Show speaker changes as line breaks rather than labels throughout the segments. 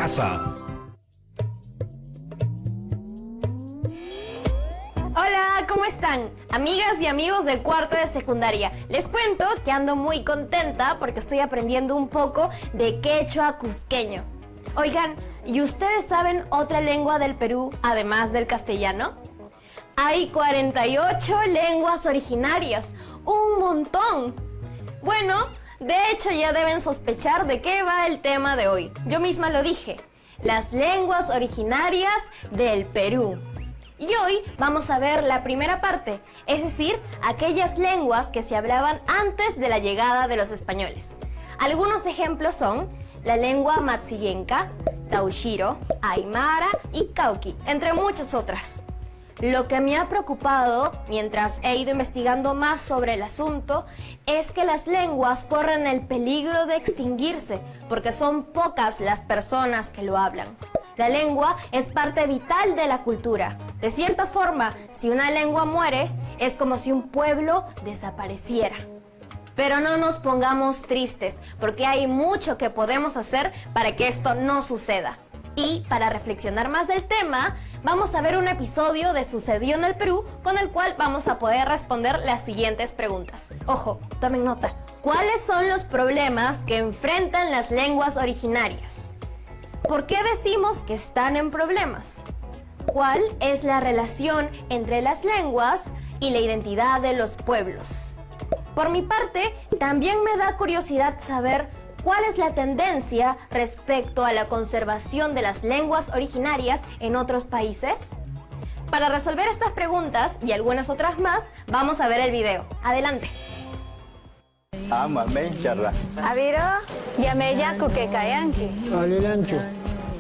casa.
Hola, ¿cómo están? Amigas y amigos del cuarto de secundaria. Les cuento que ando muy contenta porque estoy aprendiendo un poco de quechua cusqueño. Oigan, ¿y ustedes saben otra lengua del Perú además del castellano? Hay 48 lenguas originarias, ¡un montón! Bueno, de hecho ya deben sospechar de qué va el tema de hoy. Yo misma lo dije, las lenguas originarias del Perú. Y hoy vamos a ver la primera parte, es decir, aquellas lenguas que se hablaban antes de la llegada de los españoles. Algunos ejemplos son la lengua matsillenca, taushiro, aymara y cauqui, entre muchas otras. Lo que me ha preocupado mientras he ido investigando más sobre el asunto es que las lenguas corren el peligro de extinguirse porque son pocas las personas que lo hablan. La lengua es parte vital de la cultura. De cierta forma, si una lengua muere, es como si un pueblo desapareciera. Pero no nos pongamos tristes, porque hay mucho que podemos hacer para que esto no suceda. Y para reflexionar más del tema, vamos a ver un episodio de Sucedió en el Perú, con el cual vamos a poder responder las siguientes preguntas. Ojo, tomen nota. ¿Cuáles son los problemas que enfrentan las lenguas originarias? ¿Por qué decimos que están en problemas? ¿Cuál es la relación entre las lenguas y la identidad de los pueblos? Por mi parte, también me da curiosidad saber cuál es la tendencia respecto a la conservación de las lenguas originarias en otros países. Para resolver estas preguntas y algunas otras más, vamos a ver el video. Adelante.
Aviro, yameya kukekayanki.
Alilancho.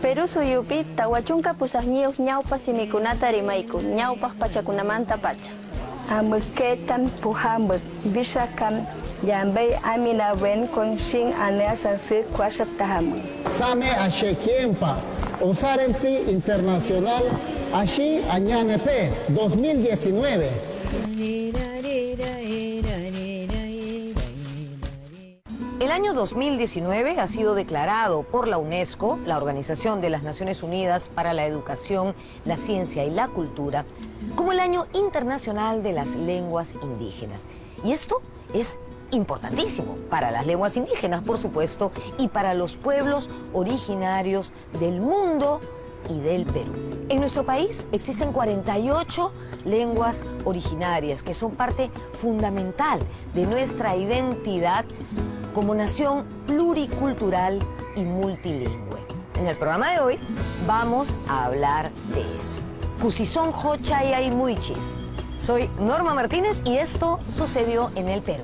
Perú suyupi tawachunka pusaqñiyuq ñawpa simikunata rimayku, ñawpaq pachakunamanta pacha. Amiketan puhamuk, bisakan yambay amina wen con sin aneasansi kwasap tahamu.
Same Ashekiempa, Osarensi Internacional, Ashi Añanepe, 2019.
El año 2019 ha sido declarado por la UNESCO, la Organización de las Naciones Unidas para la Educación, la Ciencia y la Cultura, como el Año Internacional de las Lenguas Indígenas. Y esto es importantísimo para las lenguas indígenas, por supuesto, y para los pueblos originarios del mundo y del Perú. En nuestro país existen 48 lenguas originarias que son parte fundamental de nuestra identidad como nación pluricultural y multilingüe. En el programa de hoy vamos a hablar de eso. Kusison Hochayay Muichis. Soy Norma Martínez y esto sucedió en el Perú.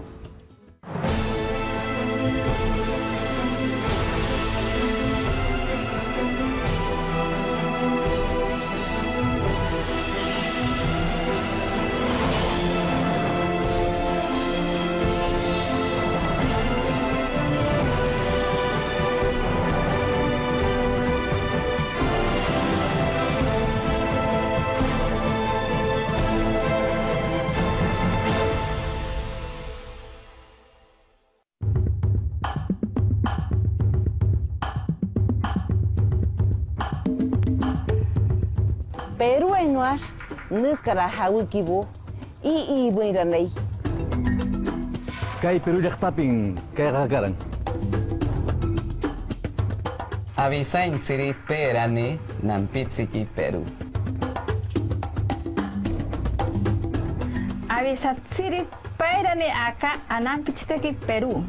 Perú enuas, nuskara hawkibu, y buiranay.
Kay Perú llaqtapin kayqakaran.
Avisain siri perane nampitsiki Perú.
Avisat siri pairane acá anampiteki Perú.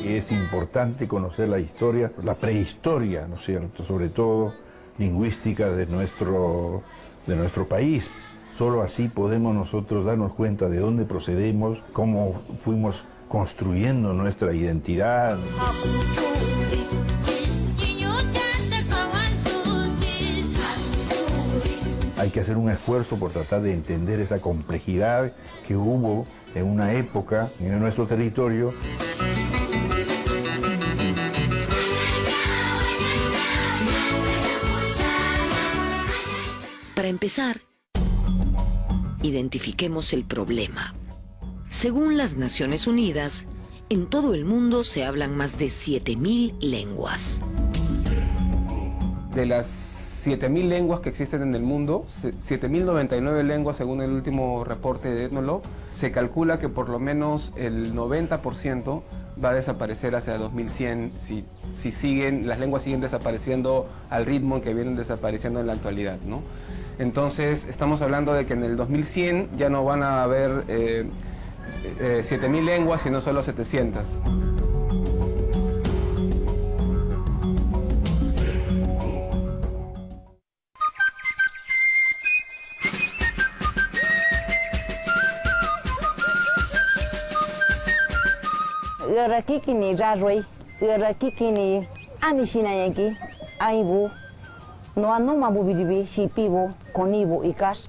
Es importante conocer la historia, la prehistoria, ¿no es cierto?, sobre todo lingüística de nuestro país. Solo así podemos nosotros darnos cuenta de dónde procedemos, cómo fuimos construyendo nuestra identidad. hay que hacer un esfuerzo por tratar de entender esa complejidad que hubo en una época en nuestro territorio.
Para empezar, identifiquemos el problema. Según las Naciones Unidas, en todo el mundo se hablan más de 7.000 lenguas.
De las 7.000 lenguas que existen en el mundo, 7.099 lenguas según el último reporte de Ethnologue, se calcula que por lo menos el 90% va a desaparecer hacia 2100 si las lenguas siguen desapareciendo al ritmo en que vienen desapareciendo en la actualidad, ¿no? Entonces estamos hablando de que en el 2100 ya no van a haber 7.000 lenguas, sino solo 700.
Kini raroi, kini anishinayaki, aibu, no anuma bubiribi, shipibo, conibo y cash.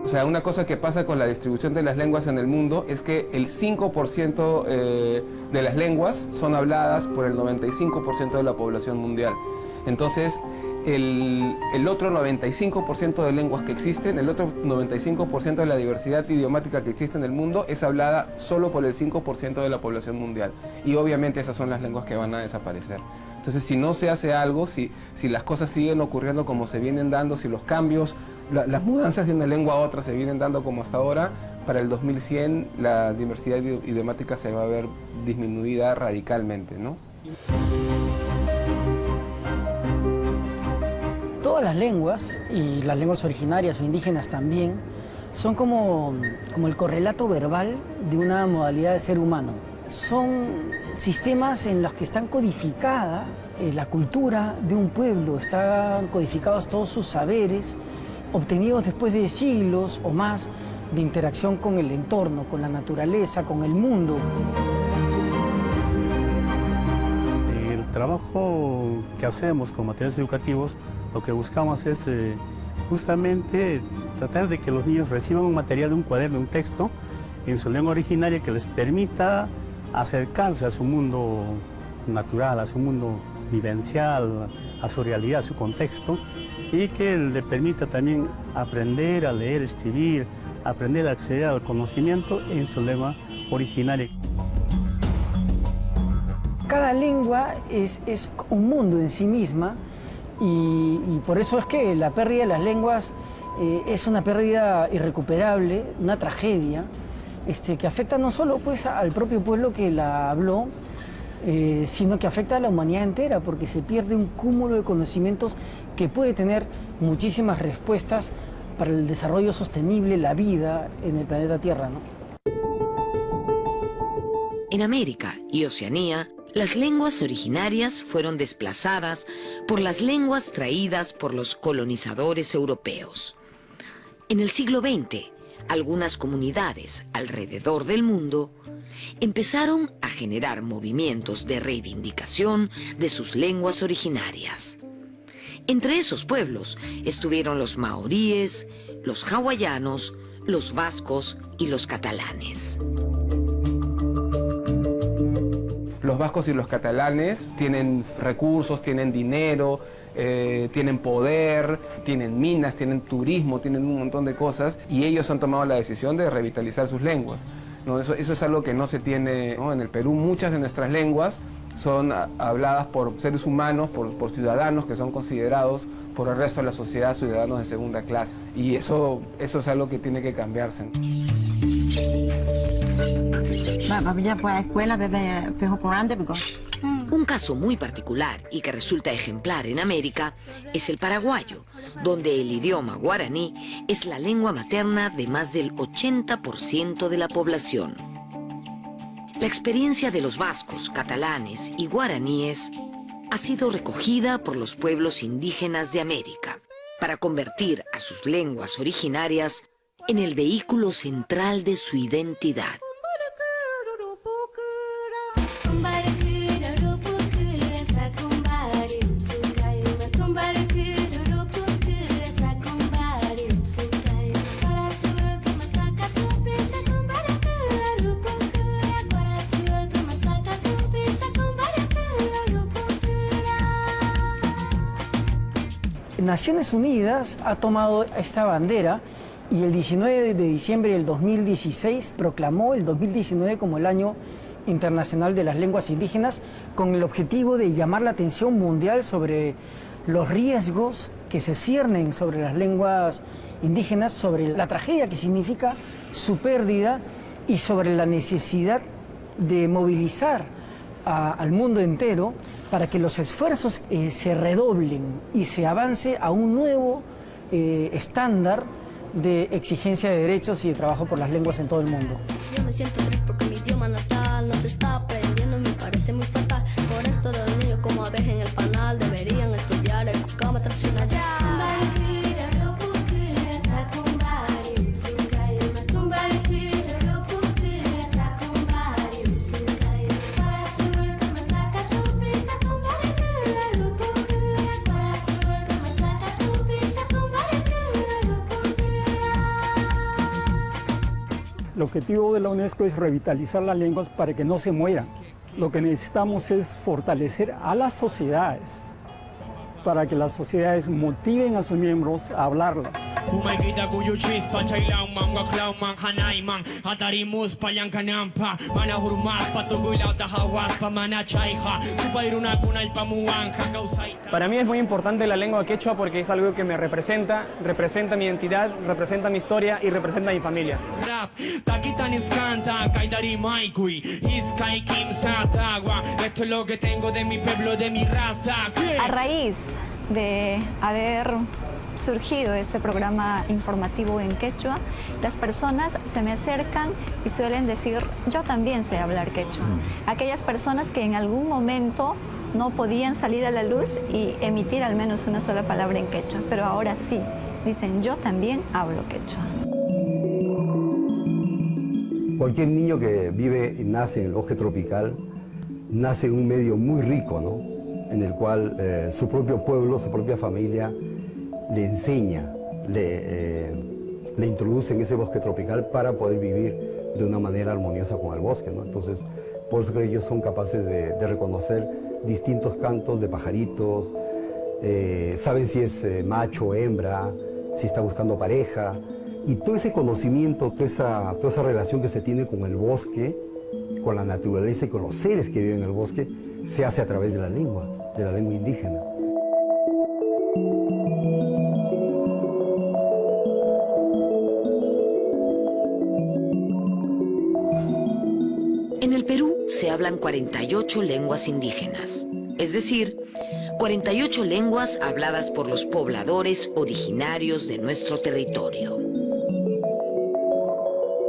O sea, una cosa que pasa con la distribución de las lenguas en el mundo es que el 5% de las lenguas son habladas por el 95% de la población mundial. Entonces, el otro 95% de lenguas que existen, el otro 95% de la diversidad idiomática que existe en el mundo es hablada solo por el 5% de la población mundial. Y obviamente esas son las lenguas que van a desaparecer. Entonces, si no se hace algo, si las cosas siguen ocurriendo como se vienen dando, si los cambios, las mudanzas de una lengua a otra se vienen dando como hasta ahora, para el 2100 la diversidad idiomática se va a ver disminuida radicalmente, ¿no?
Todas las lenguas, y las lenguas originarias o indígenas también, son como el correlato verbal de una modalidad de ser humano. Son sistemas en los que están codificada la cultura de un pueblo, están codificados todos sus saberes, obtenidos después de siglos o más de interacción con el entorno, con la naturaleza, con el mundo.
El trabajo que hacemos con materiales educativos, lo que buscamos es justamente tratar de que los niños reciban un material, un cuaderno, un texto en su lengua originaria que les permita acercarse a su mundo natural, a su mundo vivencial, a su realidad, a su contexto, y que le permita también aprender a leer, escribir, aprender a acceder al conocimiento en su lengua originaria.
Cada lengua es un mundo en sí misma y por eso es que la pérdida de las lenguas es una pérdida irrecuperable, una tragedia, que afecta no solo pues, al propio pueblo que la habló, sino que afecta a la humanidad entera, porque se pierde un cúmulo de conocimientos que puede tener muchísimas respuestas para el desarrollo sostenible, la vida en el planeta Tierra, ¿no?
En América y Oceanía, las lenguas originarias fueron desplazadas por las lenguas traídas por los colonizadores europeos. En el siglo XX, algunas comunidades alrededor del mundo empezaron a generar movimientos de reivindicación de sus lenguas originarias. Entre esos pueblos estuvieron los maoríes, los hawaianos, los vascos y los catalanes.
Los vascos y los catalanes tienen recursos, tienen dinero, tienen poder, tienen minas, tienen turismo, tienen un montón de cosas, y ellos han tomado la decisión de revitalizar sus lenguas, ¿no? Eso es algo que no se tiene, ¿no? En el Perú muchas de nuestras lenguas son habladas por seres humanos, por ciudadanos que son considerados por el resto de la sociedad ciudadanos de segunda clase, y eso es algo que tiene que cambiarse.
Un caso muy particular y que resulta ejemplar en América es el paraguayo, donde el idioma guaraní es la lengua materna de más del 80% de la población. La experiencia de los vascos, catalanes y guaraníes ha sido recogida por los pueblos indígenas de América para convertir a sus lenguas originarias en el vehículo central de su identidad.
Naciones Unidas ha tomado esta bandera y el 19 de diciembre del 2016 proclamó el 2019 como el Año Internacional de las Lenguas Indígenas, con el objetivo de llamar la atención mundial sobre los riesgos que se ciernen sobre las lenguas indígenas, sobre la tragedia que significa su pérdida y sobre la necesidad de movilizar al mundo entero para que los esfuerzos se redoblen y se avance a un nuevo estándar de exigencia de derechos y de trabajo por las lenguas en todo el mundo.
Yo me siento triste porque mi idioma natal no se está aprendiendo, me parece muy fatal. Por esto los niños como aves en el panal deberían estudiar el cucama tradicional.
El objetivo de la UNESCO es revitalizar las lenguas para que no se mueran. Lo que necesitamos es fortalecer a las sociedades, para que las sociedades motiven a sus miembros a hablarlas.
Para mí es muy importante la lengua quechua porque es algo que me representa mi identidad, representa mi historia y representa a mi familia.
Esto es lo que tengo de mi pueblo, de mi raza.
A raíz de haber surgido este programa informativo en quechua, las personas se me acercan y suelen decir, yo también sé hablar quechua. Aquellas personas que en algún momento no podían salir a la luz y emitir al menos una sola palabra en quechua, pero ahora sí, dicen, yo también hablo quechua.
Cualquier niño que vive y nace en el bosque tropical, nace en un medio muy rico, ¿no? En el cual su propio pueblo, su propia familia le enseña, le introduce en ese bosque tropical para poder vivir de una manera armoniosa con el bosque, ¿no? Entonces, por eso que ellos son capaces de reconocer distintos cantos de pajaritos, saben si es macho o hembra, si está buscando pareja, y todo ese conocimiento, toda esa relación que se tiene con el bosque, con la naturaleza y con los seres que viven en el bosque, se hace a través de la lengua indígena.
En el Perú se hablan 48 lenguas indígenas, es decir, 48 lenguas habladas por los pobladores originarios de nuestro territorio.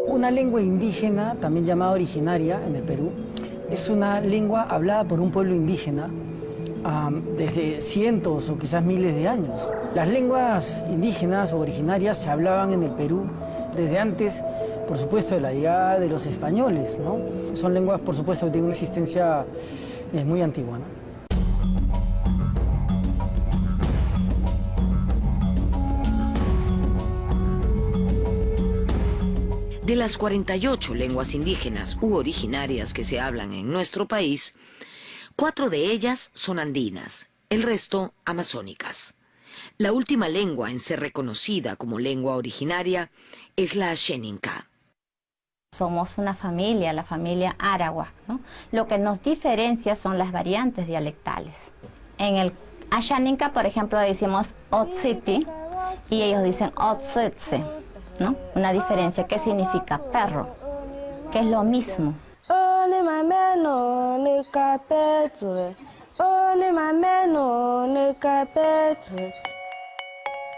Una lengua indígena, también llamada originaria en el Perú, es una lengua hablada por un pueblo indígena desde cientos o quizás miles de años. Las lenguas indígenas o originarias se hablaban en el Perú desde antes, por supuesto, de la llegada de los españoles, ¿no? Son lenguas, por supuesto, que tienen una existencia muy antigua, ¿no?
De las 48 lenguas indígenas u originarias que se hablan en nuestro país, 4 de ellas son andinas, el resto amazónicas. La última lengua en ser reconocida como lengua originaria es la Ashaninka.
Somos una familia, la familia Arawak, ¿no? Lo que nos diferencia son las variantes dialectales. En el Ashaninka, por ejemplo, decimos Otsiti y ellos dicen Otsetse, ¿no? Una diferencia. ¿Qué significa perro? Que es lo mismo.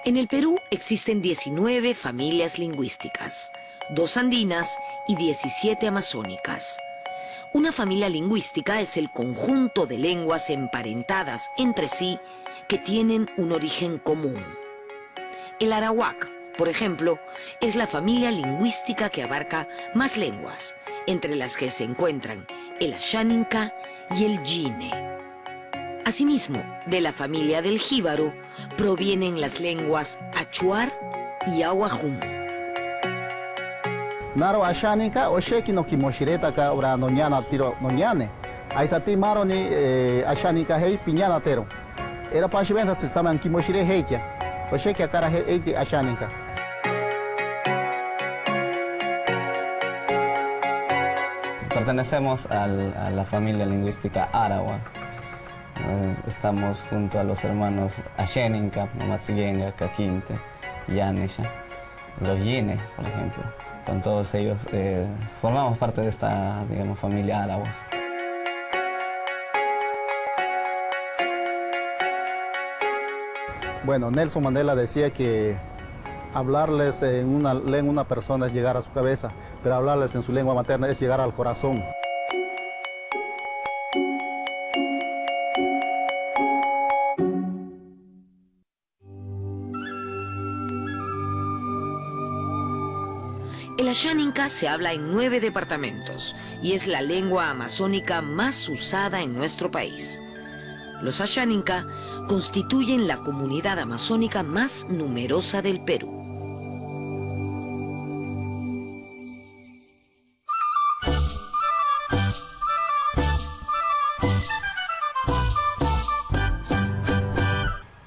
En el Perú existen 19 familias lingüísticas, 2 andinas y 17 amazónicas. Una familia lingüística es el conjunto de lenguas emparentadas entre sí que tienen un origen común. El arawak, por ejemplo, es la familia lingüística que abarca más lenguas, entre las que se encuentran el Ashaninka y el Yine. Asimismo, de la familia del jíbaro provienen las lenguas achuar y ahuajún.
Naro Ashaninka o sheki no kimoshireta ka ora noñana tiro noñane. Aisati maro ni Ashaninka hei piñana tero. Era para llevar se estaban kimoshire heikia. Oye que cara heiki ashaninka.
Pertenecemos a la familia lingüística Arawak. Estamos junto a los hermanos Asheninka, Mamatsiyenga, Kakinte, Yanisha, los Yine, por ejemplo. Con todos ellos formamos parte de esta, digamos, familia Arawak.
Bueno, Nelson Mandela decía que hablarles en una lengua una persona es llegar a su cabeza, pero hablarles en su lengua materna es llegar al corazón.
El Ashaninka se habla en 9 departamentos y es la lengua amazónica más usada en nuestro país. Los Ashaninka constituyen la comunidad amazónica más numerosa del Perú.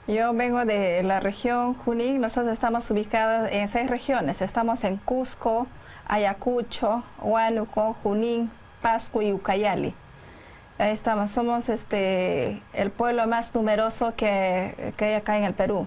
Yo vengo de la región Junín. Nosotros estamos ubicados en 6 regiones. Estamos en Cusco, Ayacucho, Huánuco, Junín, Pasco y Ucayali. Ahí estamos, somos el pueblo más numeroso que hay acá en el Perú.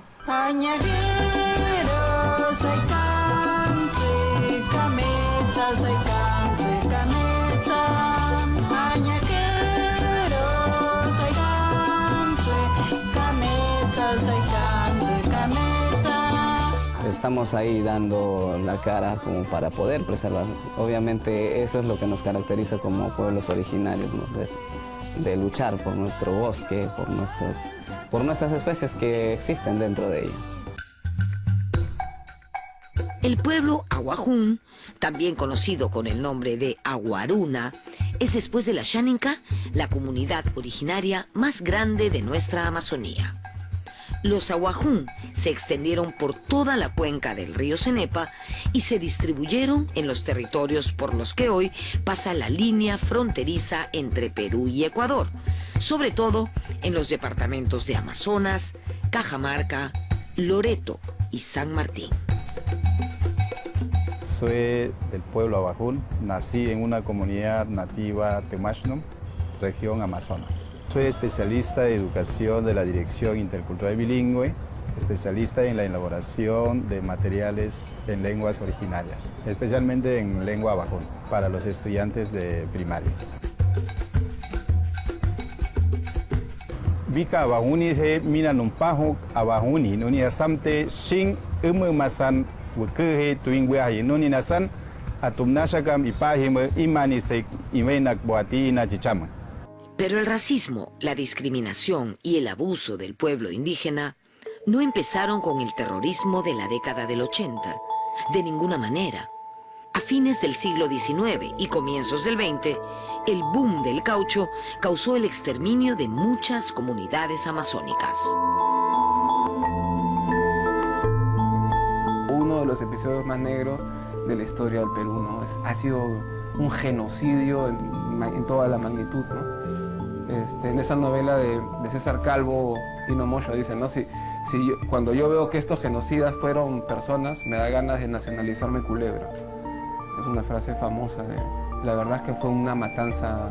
Estamos ahí dando la cara como para poder preservar. Obviamente eso es lo que nos caracteriza como pueblos originarios, ¿no? de luchar por nuestro bosque, por nuestras especies que existen dentro de ella.
El pueblo Aguajún, también conocido con el nombre de Aguaruna, es después de la Ashaninka la comunidad originaria más grande de nuestra Amazonía. Los Aguajún se extendieron por toda la cuenca del río Cenepa y se distribuyeron en los territorios por los que hoy pasa la línea fronteriza entre Perú y Ecuador, sobre todo en los departamentos de Amazonas, Cajamarca, Loreto y San Martín.
Soy del pueblo Aguajún, nací en una comunidad nativa Temachnom, región Amazonas. Soy especialista de educación de la Dirección Intercultural Bilingüe, especialista en la elaboración de materiales en lenguas originarias, especialmente en lengua Aguajún, para los estudiantes de primaria. Vika Aguajuni se mina numpajo Aguajuni, nuni asamte shin masan wukehe tuingweahi nuni nasan atumnashakam ipahime imanisek imenak boatina chichama.
Pero el racismo, la discriminación y el abuso del pueblo indígena no empezaron con el terrorismo de la década del 80, de ninguna manera. A fines del siglo XIX y comienzos del XX, el boom del caucho causó el exterminio de muchas comunidades amazónicas.
Uno de los episodios más negros de la historia del Perú, ¿no? Ha sido un genocidio en toda la magnitud, ¿no? En esa novela de César Calvo, Pino Moyo dice, ¿no? Cuando yo veo que estos genocidas fueron personas, me da ganas de nacionalizarme Culebra. Es una frase famosa. La verdad es que fue una matanza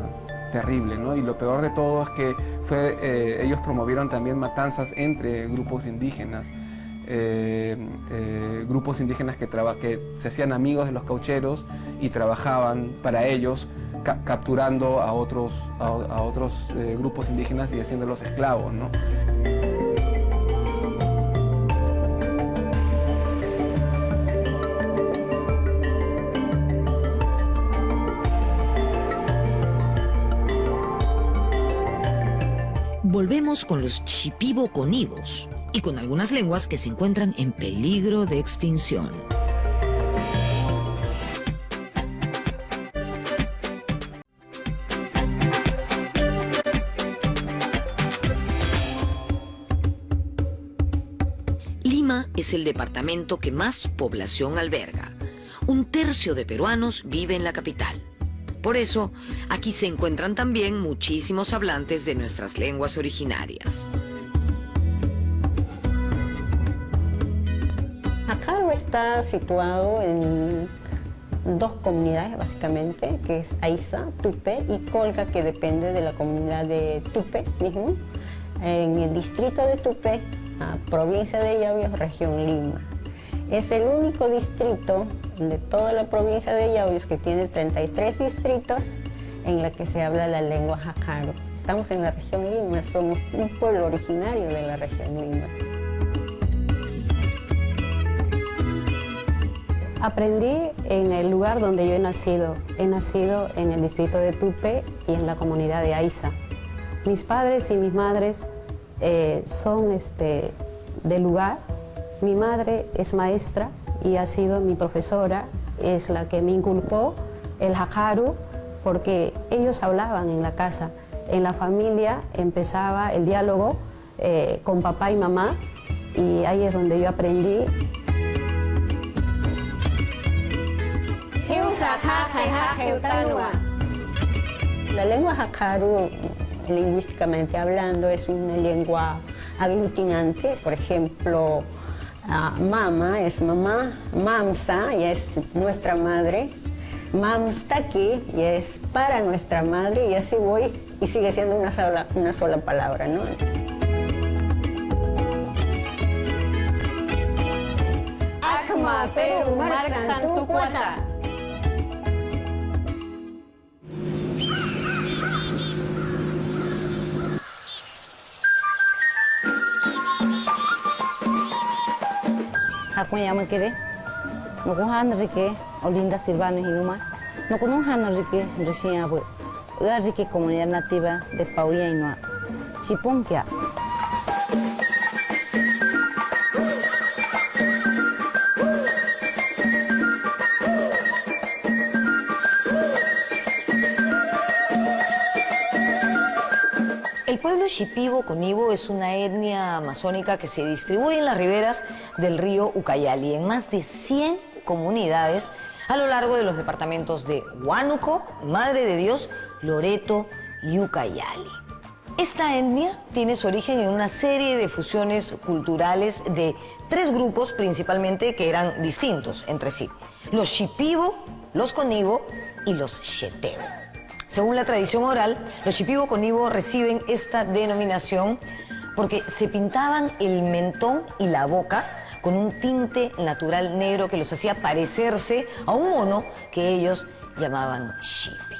terrible, ¿no? Y lo peor de todo es que ellos promovieron también matanzas entre grupos indígenas. Grupos indígenas que se hacían amigos de los caucheros y trabajaban para ellos, capturando a otros grupos indígenas y haciéndolos esclavos, ¿no?
Volvemos con los shipibo-conibos y con algunas lenguas que se encuentran en peligro de extinción. Lima es el departamento que más población alberga. 1/3 de peruanos vive en la capital. Por eso, aquí se encuentran también muchísimos hablantes de nuestras lenguas originarias.
Hacaru está situado en dos comunidades básicamente, que es Aiza, Tupe y Colca, que depende de la comunidad de Tupe mismo, en el distrito de Tupe, provincia de Yauyos, región Lima. Es el único distrito de toda la provincia de Yauyos que tiene 33 distritos en la que se habla la lengua Hacaru. Estamos en la región Lima, somos un pueblo originario de la región Lima.
Aprendí en el lugar donde yo he nacido. He nacido en el distrito de Tupe y en la comunidad de Aiza. Mis padres y mis madres son del lugar. Mi madre es maestra y ha sido mi profesora, es la que me inculcó el Hacaru, porque ellos hablaban en la casa. En la familia empezaba el diálogo con papá y mamá, y ahí es donde yo aprendí.
La lengua Hacaru, lingüísticamente hablando, es una lengua aglutinante. Por ejemplo, mama es mamá, mamsa ya es nuestra madre, mamstaki ya es para nuestra madre, y así voy, y sigue siendo una sola palabra, ¿no? Akma Perú Marxan Tucuata.
Aku yang mengkiri, nukuhan rike, Olinda Silvano Hinuma, nukunuhan rike, Rusia bu, rike comunidad nativa de Paulia Inua, Chiponkia.
El pueblo Shipibo Conibo es una etnia amazónica que se distribuye en las riberas del río Ucayali, en más de 100 comunidades a lo largo de los departamentos de Huánuco, Madre de Dios, Loreto y Ucayali. Esta etnia tiene su origen en una serie de fusiones culturales de 3 grupos principalmente que eran distintos entre sí: los Shipibo, los Conibo y los Xetebo. Según la tradición oral, los Shipibo Conibo reciben esta denominación porque se pintaban el mentón y la boca con un tinte natural negro que los hacía parecerse a un mono que ellos llamaban Shipi.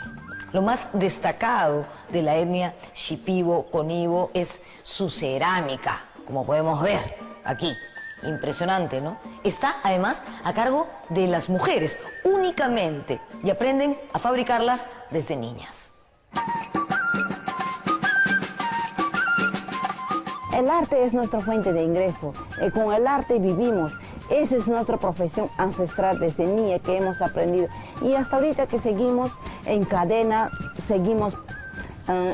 Lo más destacado de la etnia Shipibo Conibo es su cerámica, como podemos ver aquí. Impresionante, ¿no? Está además a cargo de las mujeres únicamente, y aprenden a fabricarlas desde niñas.
El arte es nuestra fuente de ingreso, y con el arte vivimos. Eso es nuestra profesión ancestral desde niña que hemos aprendido. Y hasta ahorita que seguimos en cadena, seguimos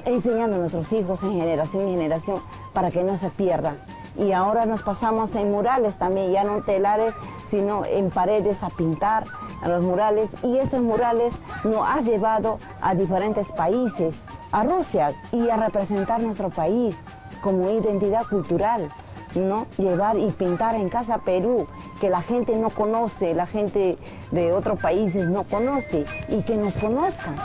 enseñando a nuestros hijos en generación para que no se pierdan. Y ahora nos pasamos en murales también, ya no en telares, sino en paredes a pintar a los murales. Y estos murales nos han llevado a diferentes países, a Rusia, y a representar nuestro país como identidad cultural, ¿no? Llevar y pintar en Casa Perú, que la gente no conoce, la gente de otros países no conoce, y que nos conozcan.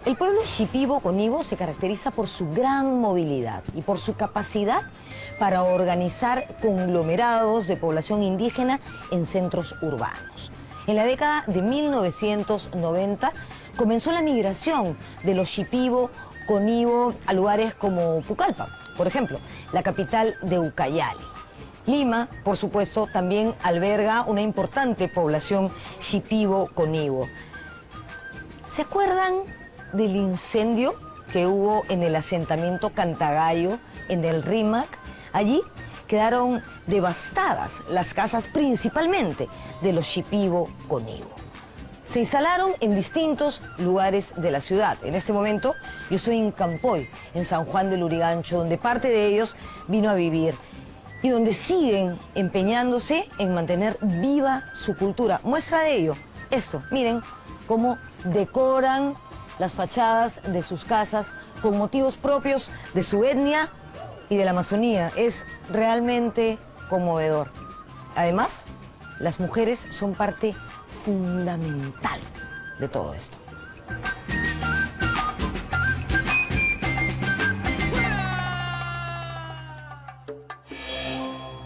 El pueblo Shipibo Conibo se caracteriza por su gran movilidad y por su capacidad para organizar conglomerados de población indígena en centros urbanos. En la década de 1990 comenzó la migración de los Shipibo Conibo a lugares como Pucallpa, por ejemplo, la capital de Ucayali. Lima, por supuesto, también alberga una importante población Shipibo Conibo. ¿Se acuerdan del incendio que hubo en el asentamiento Cantagallo, en el Rímac? Allí quedaron devastadas las casas principalmente de los Shipibo Conibo. Se instalaron en distintos lugares de la ciudad. En este momento yo estoy en Campoy, en San Juan del Lurigancho, donde parte de ellos vino a vivir y donde siguen empeñándose en mantener viva su cultura. Muestra de ello, Esto, miren cómo decoran las fachadas de sus casas con motivos propios de su etnia y de la Amazonía. Es realmente conmovedor. Además, las mujeres son parte fundamental de todo esto.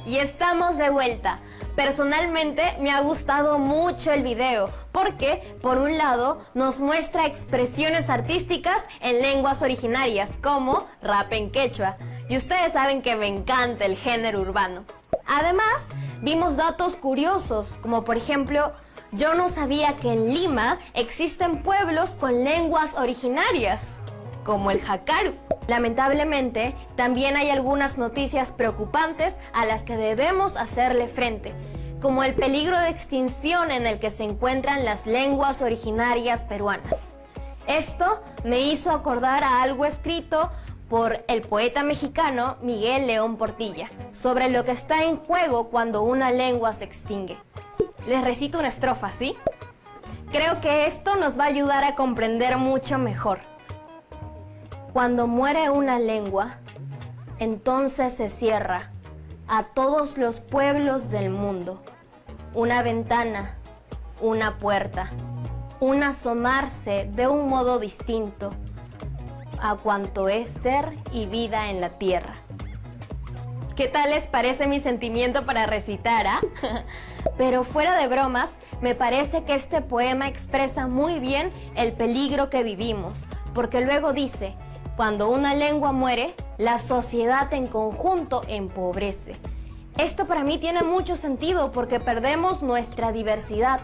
Y estamos de vuelta. Personalmente me ha gustado mucho el video porque, por un lado, nos muestra expresiones artísticas en lenguas originarias como rap en quechua. Y ustedes saben que me encanta el género urbano. Además, vimos datos curiosos, como por ejemplo, yo no sabía que en Lima existen pueblos con lenguas originarias, como el Jakaru. Lamentablemente, también hay algunas noticias preocupantes a las que debemos hacerle frente, como el peligro de extinción en el que se encuentran las lenguas originarias peruanas. Esto me hizo acordar a algo escrito por el poeta mexicano Miguel León Portilla, sobre lo que está en juego cuando una lengua se extingue. Les recito una estrofa, ¿sí? Creo que esto nos va a ayudar a comprender mucho mejor. Cuando muere una lengua, entonces se cierra a todos los pueblos del mundo una ventana, una puerta, un asomarse de un modo distinto a cuanto es ser y vida en la tierra. ¿Qué tal les parece mi sentimiento para recitar, ah? Pero fuera de bromas, me parece que este poema expresa muy bien el peligro que vivimos, porque luego dice: cuando una lengua muere, la sociedad en conjunto empobrece. Esto para mí tiene mucho sentido porque perdemos nuestra diversidad,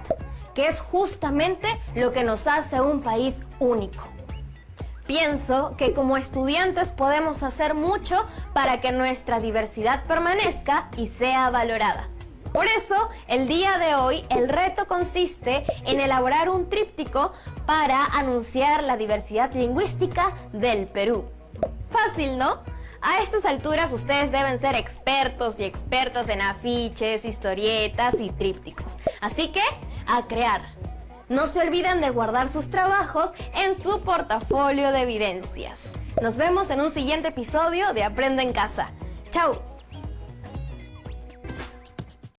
que es justamente lo que nos hace un país único. Pienso que como estudiantes podemos hacer mucho para que nuestra diversidad permanezca y sea valorada. Por eso, el día de hoy, el reto consiste en elaborar un tríptico para anunciar la diversidad lingüística del Perú. Fácil, ¿no? A estas alturas ustedes deben ser expertos y expertas en afiches, historietas y trípticos. Así que, a crear. No se olviden de guardar sus trabajos en su portafolio de evidencias. Nos vemos en un siguiente episodio de Aprende en Casa. ¡Chao!